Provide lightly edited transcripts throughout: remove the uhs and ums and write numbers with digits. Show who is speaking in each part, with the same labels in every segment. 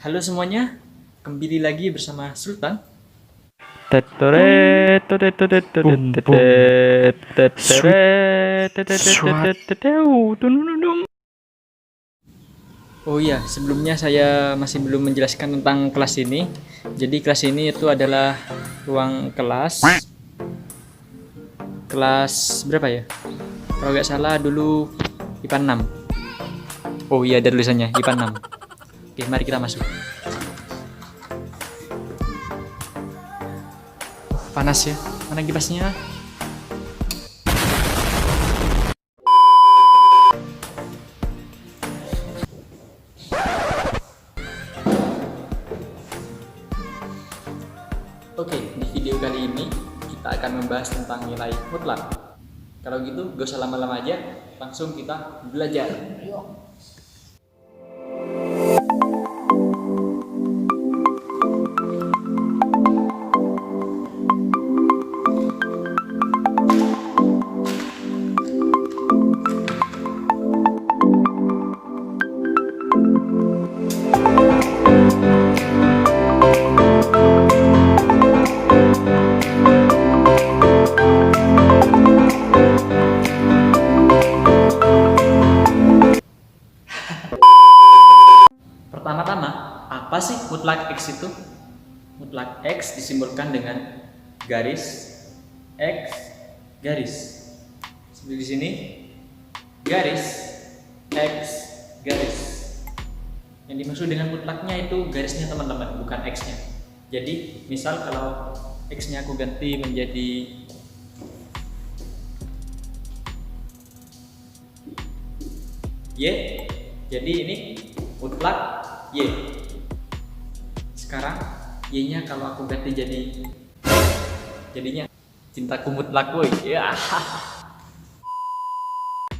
Speaker 1: Halo semuanya, kembali lagi bersama Sultan.
Speaker 2: Boom, boom. Sweet, swat.
Speaker 1: Oh iya, sebelumnya saya masih belum menjelaskan tentang kelas ini. Jadi kelas ini itu adalah ruang kelas berapa ya? Kalau nggak salah dulu IPA 6. Oh iya, ada tulisannya IPA 6. Oke, mari kita masuk. Panas ya, mana kipasnya? Oke, di video kali ini kita akan membahas tentang nilai mutlak. Kalau gitu, gak usah lama-lama aja, langsung kita belajar. Pertama-tama, apa sih mutlak X itu? Mutlak X disimbolkan dengan garis X garis. Seperti di sini, garis X garis. Yang dimaksud dengan mutlaknya itu garisnya teman-teman, bukan X-nya. Jadi, misal kalau X-nya aku ganti menjadi Y, jadi ini mutlak Y. Sekarang Y-nya kalau aku ganti jadinya cintaku mutlak, woi. Ya.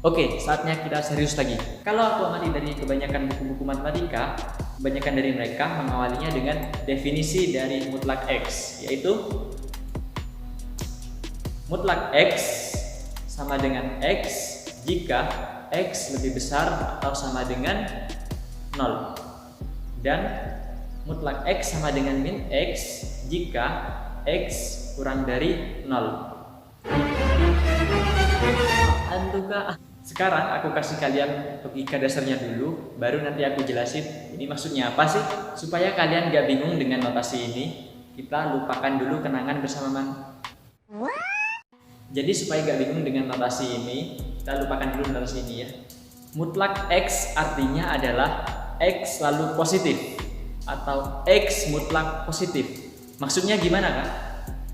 Speaker 1: Oke, saatnya kita serius lagi. Kalau aku amati dari kebanyakan buku-buku matematika, kebanyakan dari mereka mengawalinya dengan definisi dari mutlak X, yaitu mutlak X sama dengan X jika X lebih besar atau sama dengan 0. Dan mutlak X sama dengan min X jika X kurang dari 0. Sekarang aku kasih kalian logika dasarnya dulu, baru nanti aku jelasin ini maksudnya apa sih, supaya kalian gak bingung dengan notasi ini. Kita lupakan dulu kenangan bersama man. Jadi supaya gak bingung dengan notasi ini, kita lupakan dulu notasi ini ya. Mutlak X artinya adalah X selalu positif atau X mutlak positif. Maksudnya gimana kak?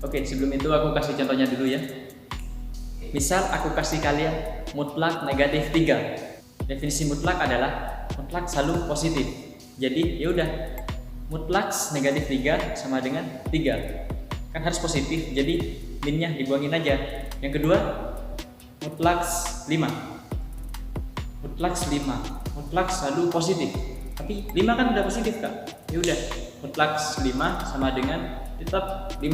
Speaker 1: Oke, sebelum itu aku kasih contohnya dulu ya. Misal aku kasih kalian mutlak negatif 3. Definisi mutlak adalah mutlak selalu positif. Jadi ya udah, mutlak negatif 3 sama dengan 3. Kan harus positif, jadi minnya dibuangin aja. Yang kedua, mutlak 5. Mutlak 5, mutlak selalu positif. Tapi 5 kan udah positif kak. Ya udah, mutlak 5 sama dengan tetap 5.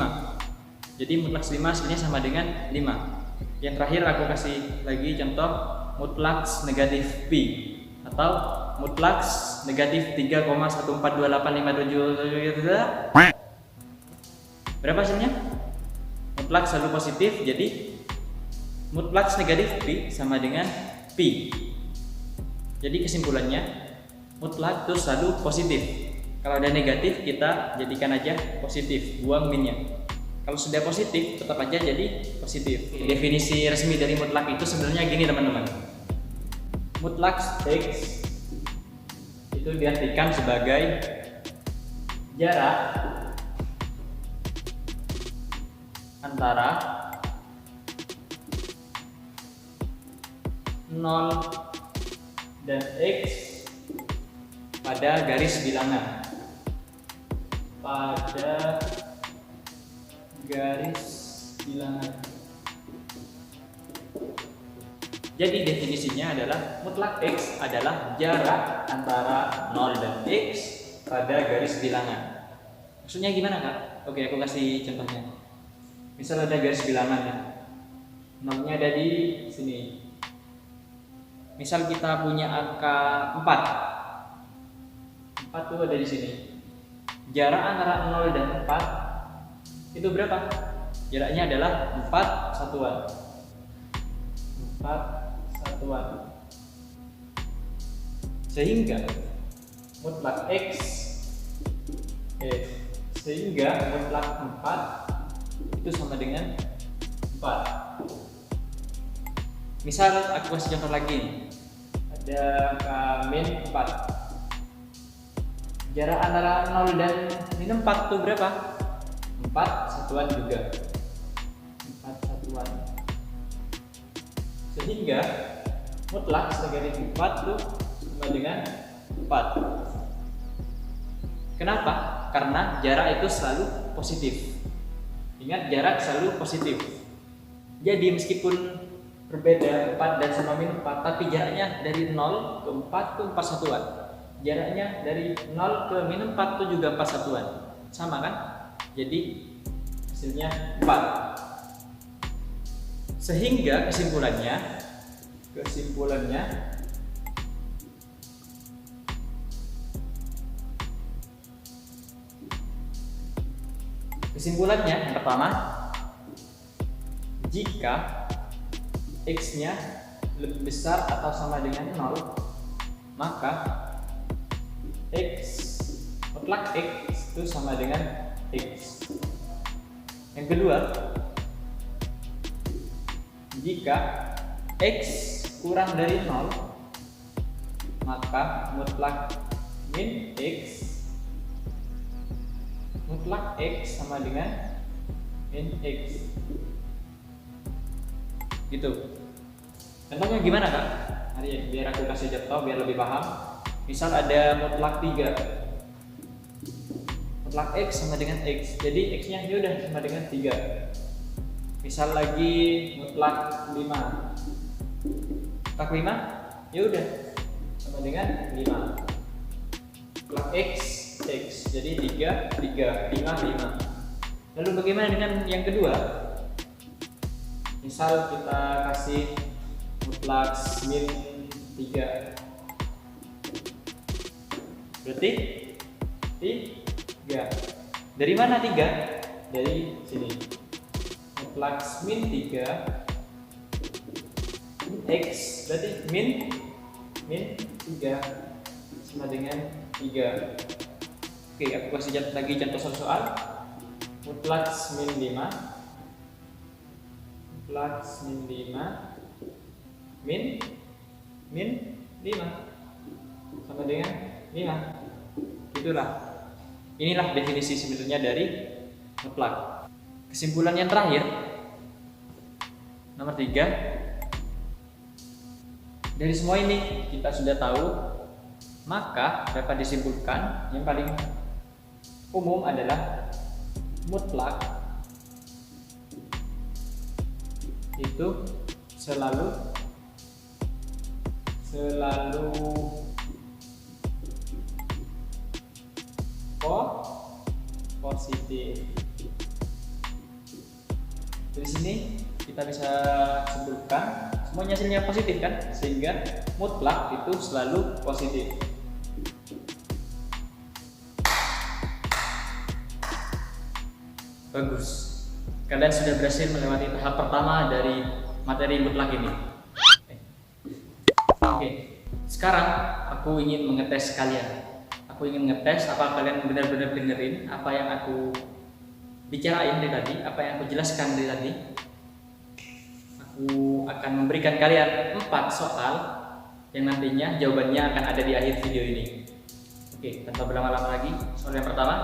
Speaker 1: Jadi mutlak 5 hasilnya sama dengan 5. Yang terakhir aku kasih lagi contoh mutlak negatif P atau mutlak negatif 3,1428527. Berapa hasilnya? Mutlak selalu positif, jadi mutlak negatif P sama dengan P. Jadi kesimpulannya, mutlak itu selalu positif. Kalau ada negatif, kita jadikan aja positif, buang minnya. Kalau sudah positif, tetap aja jadi positif. Definisi resmi dari mutlak itu sebenarnya gini teman-teman. Mutlak X itu diartikan sebagai jarak antara 0 dan X pada garis bilangan. Pada garis bilangan. Jadi definisinya adalah mutlak X adalah jarak antara 0 dan X pada garis bilangan. Maksudnya gimana kak? Oke, aku kasih contohnya. Misal ada garis bilangan ya, 0-nya ada di sini. Misal kita punya angka 4 4 tuh ada di sini. Jarak antara 0 dan 4 itu berapa? Jaraknya adalah 4 satuan. 4 satuan. Sehingga mutlak X sehingga mutlak 4 itu sama dengan 4. Misal aku kasih contoh lagi. Ada min 4. Jarak antara 0 dan min 4 itu berapa? 4 satuan juga. 4 satuan. Sehingga mutlak negatif 4 itu sama dengan 4. Kenapa? Karena jarak itu selalu positif. Ingat, jarak selalu positif. Jadi meskipun berbeda 4 dan sama min 4, tapi jaraknya dari 0 ke 4 itu 4 satuan. Jaraknya dari 0 ke min 4 itu juga 4 satuan. Sama kan? Jadi hasilnya 4. Sehingga kesimpulannya yang pertama, jika X-nya lebih besar atau sama dengan 0, maka mutlak X itu sama dengan X. Yang kedua, jika X kurang dari 0, maka mutlak min X sama dengan min X. Gitu. Contohnya gimana Kak? Mari biar aku kasih contoh biar lebih paham. Misal ada mutlak 3. Mutlak X sama dengan X. Jadi X-nya ya udah sama dengan 3. Misal lagi mutlak 5. Mutlak 5 ya udah sama dengan 5. Mutlak X. Jadi 3, 5. Lalu bagaimana dengan yang kedua? Misal kita kasih mutlak min 3. Berarti 3. Dari mana 3? Dari sini. Mutlak min 3 X berarti min 3 sama dengan 3. Oke, aku kasih lagi contoh soal. Mutlak min 5 min 5 sama dengan 5. Itulah. Inilah definisi sebenarnya dari mutlak. Kesimpulan yang terakhir, nomor 3. Dari semua ini kita sudah tahu, maka dapat disimpulkan yang paling umum adalah mutlak itu selalu positif. Dari sini kita bisa simpulkan semuanya hasilnya positif kan, sehingga mutlak itu selalu positif. Bagus, kalian sudah berhasil melewati tahap pertama dari materi mutlak ini. Oke, sekarang aku ingin mengetes kalian. Aku ingin ngetes apa kalian benar-benar dengerin apa yang aku bicarain dari tadi, apa yang aku jelaskan dari tadi. Aku akan memberikan kalian 4 soal yang nantinya jawabannya akan ada di akhir video ini. Oke, tanpa berlama-lama lagi, soal yang pertama,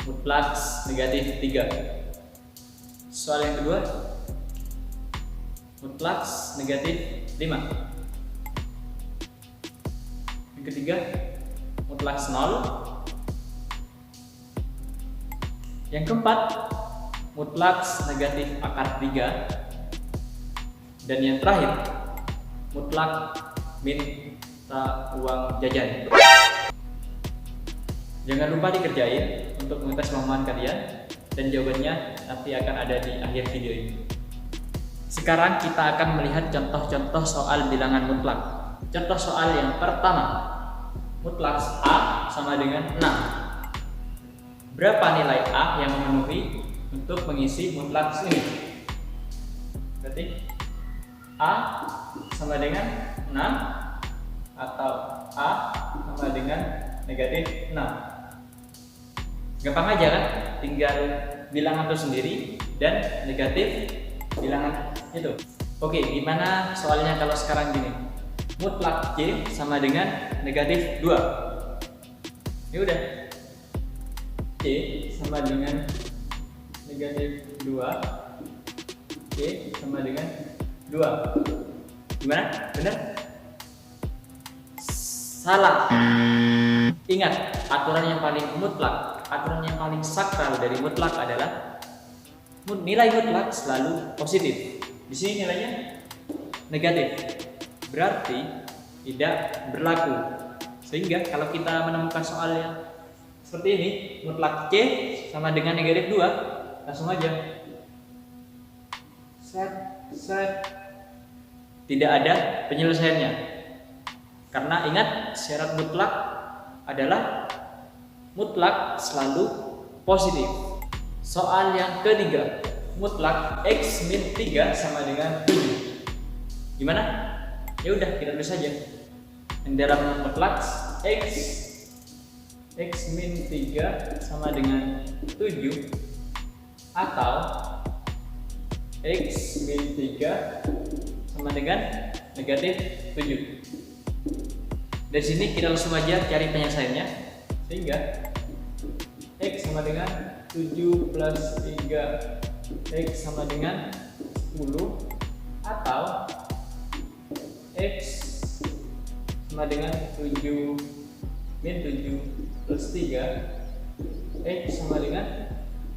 Speaker 1: mutlak negatif 3. Soal yang kedua, mutlak negatif 5. Yang ketiga, mutlak 0. Yang keempat, mutlak negatif akar 3. Dan yang terakhir, mutlak minta uang jajan. Jangan lupa dikerjain untuk mengetes kemampuan kalian, dan jawabannya nanti akan ada di akhir video ini. Sekarang kita akan melihat contoh-contoh soal bilangan mutlak. Contoh soal yang pertama, mutlak A sama dengan 6. Berapa nilai A yang memenuhi untuk mengisi mutlak ini? Berarti A sama dengan 6 atau A sama dengan negatif 6. Gampang aja kan? Tinggal bilangan itu sendiri dan negatif bilangan itu. Oke, gimana soalnya kalau sekarang gini? Mutlak C sama dengan negatif 2. Ya udah. C sama dengan negatif 2. C sama dengan 2. Gimana? Benar? Salah. Ingat, aturan yang paling mutlak, aturan yang paling sakral dari mutlak adalah nilai mutlak selalu positif. Di sini nilainya negatif, berarti tidak berlaku. Sehingga kalau kita menemukan soal yang seperti ini, mutlak C sama dengan negatif 2, langsung aja set. Tidak ada penyelesaiannya. Karena ingat, syarat mutlak adalah mutlak selalu positif. Soal yang ketiga, mutlak X min 3 sama dengan 7. Gimana? Ya udah, kita tulis saja. Yang dalam mutlak X min 3 sama dengan 7 atau X min 3 sama dengan negatif 7. Dari sini kita langsung aja cari penyelesaiannya. Sehingga X sama dengan 7 plus 3 X sama dengan 10 atau X sama dengan 7 min 7 plus 3 X sama dengan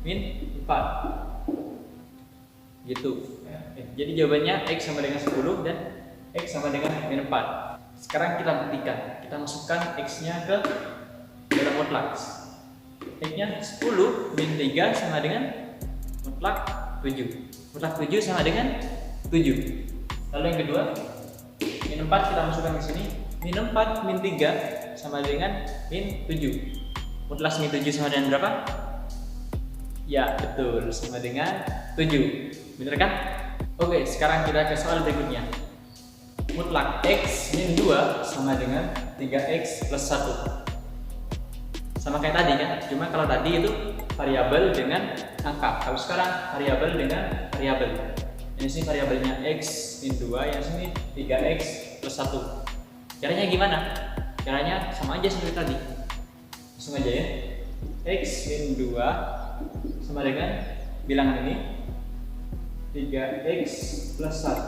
Speaker 1: min 4 gitu. Jadi jawabannya X sama dengan 10 dan X sama dengan min 4. Sekarang kita buktikan. Kita masukkan X nya ke dalam mutlak. X nya 10 min 3 sama dengan mutlak 7. Mutlak 7 sama dengan 7. Lalu yang kedua, min 4 kita masukkan ke sini. Min 4 min 3 sama dengan min 7. Mutlak min 7 sama dengan berapa? Ya, betul, sama dengan 7. Bener kan? Oke, sekarang kita ke soal berikutnya. Mutlak X min 2 sama dengan 3X plus 1. Sama kayak tadi kan, cuma kalau tadi itu variabel dengan angka. Kalau sekarang variabel dengan variabel. Ini sini variabelnya X min 2, yang sini 3X plus 1. Caranya gimana? Caranya sama aja seperti tadi. Langsung aja ya. X min 2 sama dengan bilangan ini 3X plus 1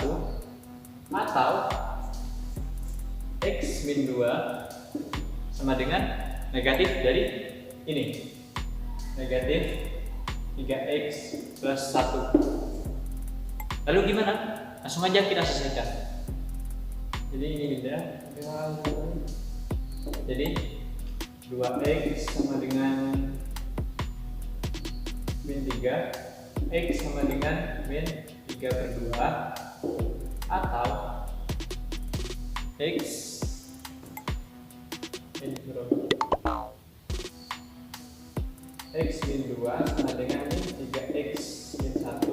Speaker 1: atau X min 2 sama dengan negatif dari ini, negatif 3X plus 1. Lalu gimana? Langsung aja kita selesaikan. Jadi ini beda. Jadi 2X sama dengan min 3, X sama dengan min 3 per 2 atau X min X min 2 sama dengan min 3X min 1,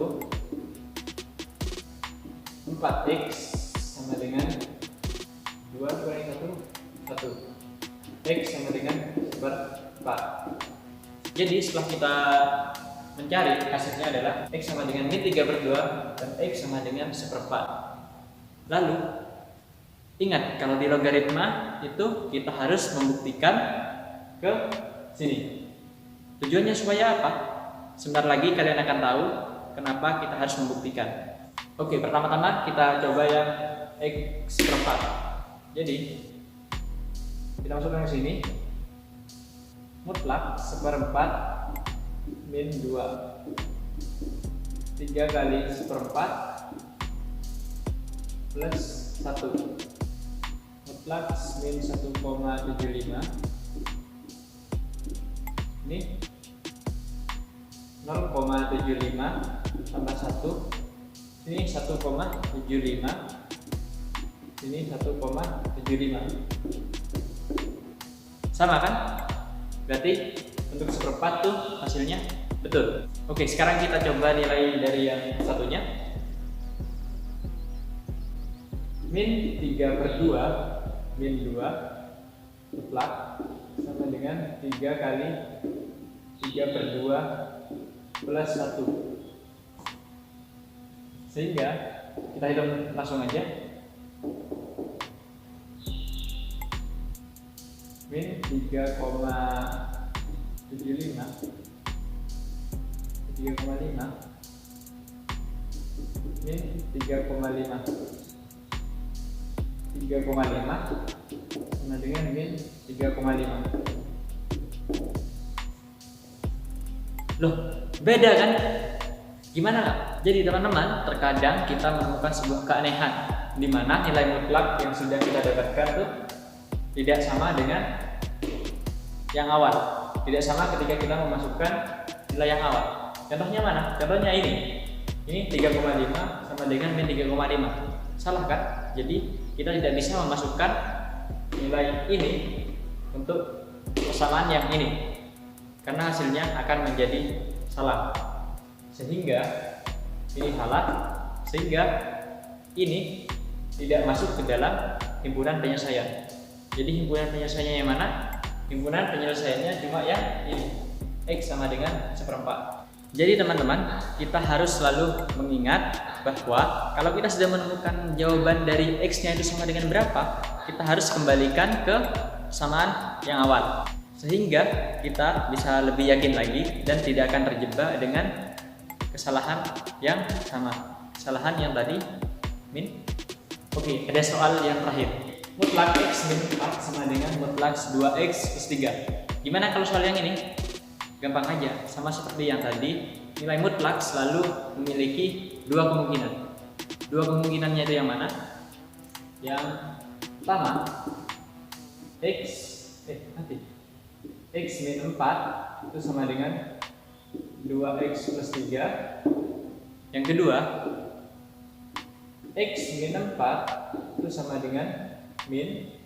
Speaker 1: 4X sama dengan 2 kurangi 1, 1. X sama dengan seperempat. Jadi setelah kita mencari, hasilnya adalah X sama dengan min 3 per 2 dan X sama dengan seperempat. Lalu ingat, kalau di logaritma itu kita harus membuktikan ke sini. Tujuannya supaya apa? Sebentar lagi kalian akan tahu kenapa kita harus membuktikan. Oke, pertama-tama kita coba yang X seperempat. Jadi kita masukkan ke sini. Mutlak seperempat min 2, 3 kali seperempat plus 1. Mutlak min 1,75. Ini 0,75 tambah 1. Ini 1,75. Ini 1,75. Sama kan? Berarti untuk seperempat tuh hasilnya betul. Oke, sekarang kita coba nilai dari yang satunya. Min 3/2 min 2 mutlak sama dengan 3 kali 3/2 plus 1. Sehingga kita hitung langsung aja. Min 3,75 min 3,5 sama dengan min 3,5. Loh, beda kan? Gimana nggak? Jadi teman-teman, terkadang kita menemukan sebuah keanehan di mana nilai mutlak yang sudah kita dapatkan tuh tidak sama dengan yang awal. Tidak sama ketika kita memasukkan nilai yang awal. Contohnya mana? Contohnya ini. Ini 3,5 sama dengan min 3,5. Salah kan? Jadi kita tidak bisa memasukkan nilai ini untuk persamaan yang ini, karena hasilnya akan menjadi salah. Sehingga ini salah, sehingga ini tidak masuk ke dalam himpunan penyelesaian. Jadi himpunan penyelesaiannya yang mana? Himpunan penyelesaiannya cuma yang ini, X sama dengan 1/4. Jadi teman-teman, kita harus selalu mengingat bahwa kalau kita sudah menemukan jawaban dari X-nya itu sama dengan berapa, kita harus kembalikan ke persamaan yang awal, sehingga kita bisa lebih yakin lagi dan tidak akan terjebak dengan kesalahan yang sama, kesalahan yang tadi min. Oke, ada soal yang terakhir. Mutlak X min 4 sama dengan mutlak 2X plus 3. Gimana kalau soal yang ini? Gampang aja, sama seperti yang tadi, nilai mutlak selalu memiliki dua kemungkinan. Dua kemungkinannya itu yang mana? Yang pertama, X min 4 itu sama dengan 2X plus 3. Yang kedua, X min 4 itu sama dengan min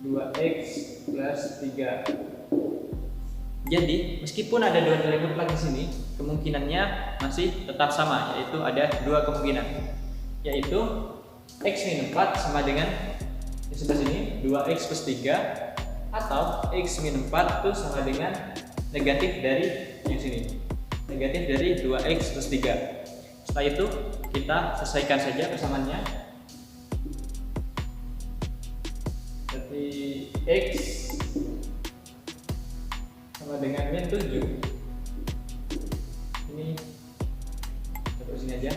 Speaker 1: 2X plus 3. Jadi, meskipun ada dua nilai mutlak di sini, kemungkinannya masih tetap sama, yaitu ada dua kemungkinan, yaitu X min 4 sama dengan di sebelah sini 2X plus 3, atau X min 4 itu sama dengan negatif dari yang sini, negatif dari 2X plus 3. Setelah itu kita selesaikan saja persamaannya. Berarti X sama dengan min 7. Ini coba sini aja.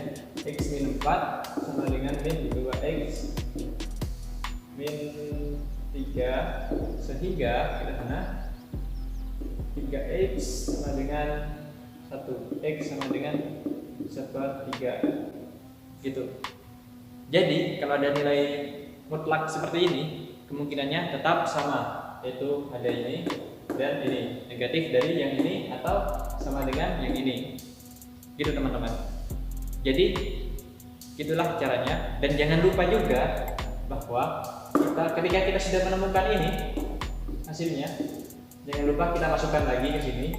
Speaker 1: X min 4 sama dengan min 2X min 3, sehingga kita mana 3X sama dengan 1, X sama dengan 1/3 gitu. Jadi kalau ada nilai mutlak seperti ini, kemungkinannya tetap sama, yaitu ada ini dan ini, negatif dari yang ini atau sama dengan yang ini, gitu teman-teman. Jadi itulah caranya, dan jangan lupa juga bahwa ketika kita sudah menemukan ini hasilnya, jangan lupa kita masukkan lagi ke sini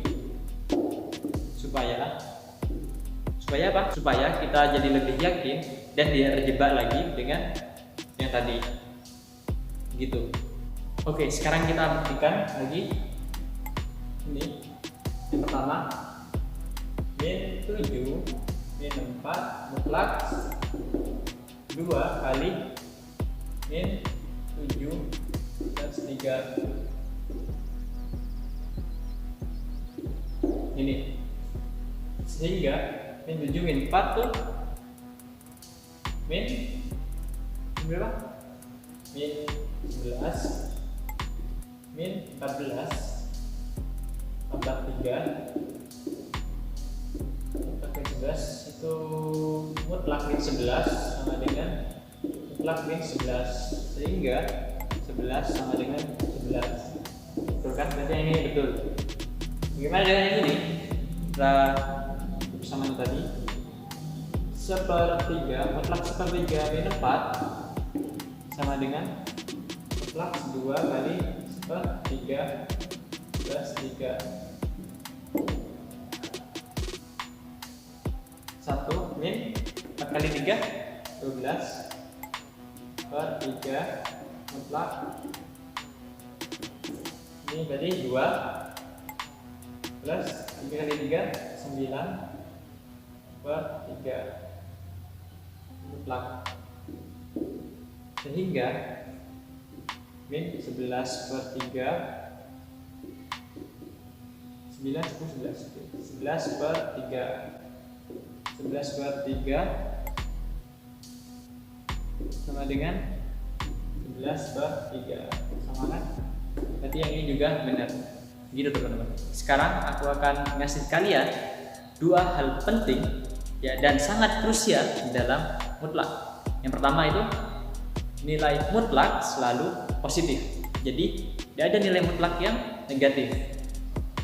Speaker 1: supaya apa? Supaya kita jadi lebih yakin dan tidak terjebak lagi dengan yang tadi, gitu. Oke, sekarang kita buktikan lagi. Ini yang pertama, min 7 min 4 mutlak 2 kali min 7 plus 3. Ini sehingga min 7 min 4 tuh min berapa? Min 11 min 14 tambah 3 mutlak min 11 itu mutlak min 11 sama dengan mutlak min 11, sehingga 11 sama dengan 11. Betul kan? Berarti yang ini betul. Bagaimana dengan yang ini? Setelah persamaan tadi, 1/3 mutlak 1/3 min 4 sama dengan mutlak 2 kali per 3 plus 3. 1 min 4 kali 3 12 per 3 mutlak. Ini berarti 2 plus 3 kali 3 9 per 3 mutlak, sehingga min 11 per 3 11 per 3 11 per 3 sama dengan 11 per 3, sama kan? Berarti yang ini juga benar. Gitu teman-teman. Sekarang aku akan ngasih kalian dua hal penting ya dan sangat krusial di dalam mutlak. Yang pertama itu nilai mutlak selalu positif. Jadi tidak ada nilai mutlak yang negatif.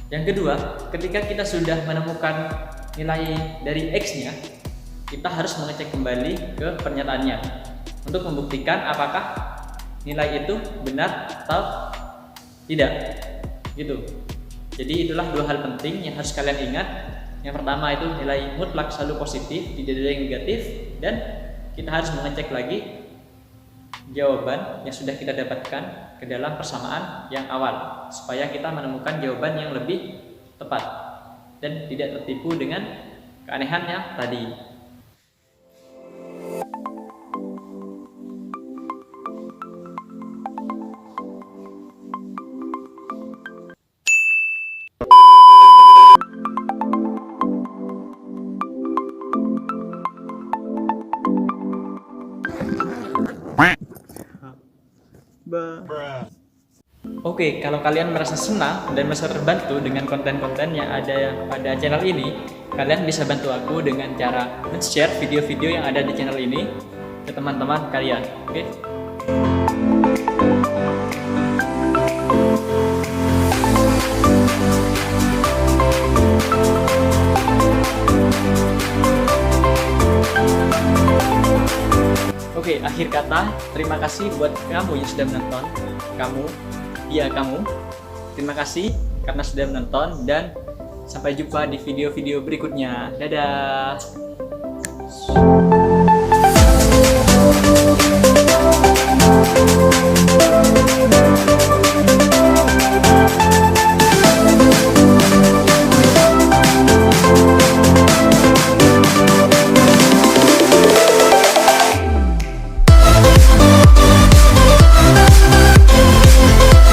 Speaker 1: Yang kedua, ketika kita sudah menemukan nilai dari X-nya, kita harus mengecek kembali ke pernyataannya untuk membuktikan apakah nilai itu benar atau tidak. Gitu. Jadi itulah dua hal penting yang harus kalian ingat. Yang pertama itu nilai mutlak selalu positif, tidak ada yang negatif, dan kita harus mengecek lagi jawaban yang sudah kita dapatkan ke dalam persamaan yang awal supaya kita menemukan jawaban yang lebih tepat dan tidak tertipu dengan keanehan yang tadi. Oke, kalau kalian merasa senang dan merasa terbantu dengan konten-konten yang ada pada channel ini, kalian bisa bantu aku dengan cara men-share video-video yang ada di channel ini ke teman-teman kalian. Oke? Oke, akhir kata, terima kasih buat kamu yang sudah menonton. Kamu. Terima kasih karena sudah menonton dan sampai jumpa di video-video berikutnya. Dadah.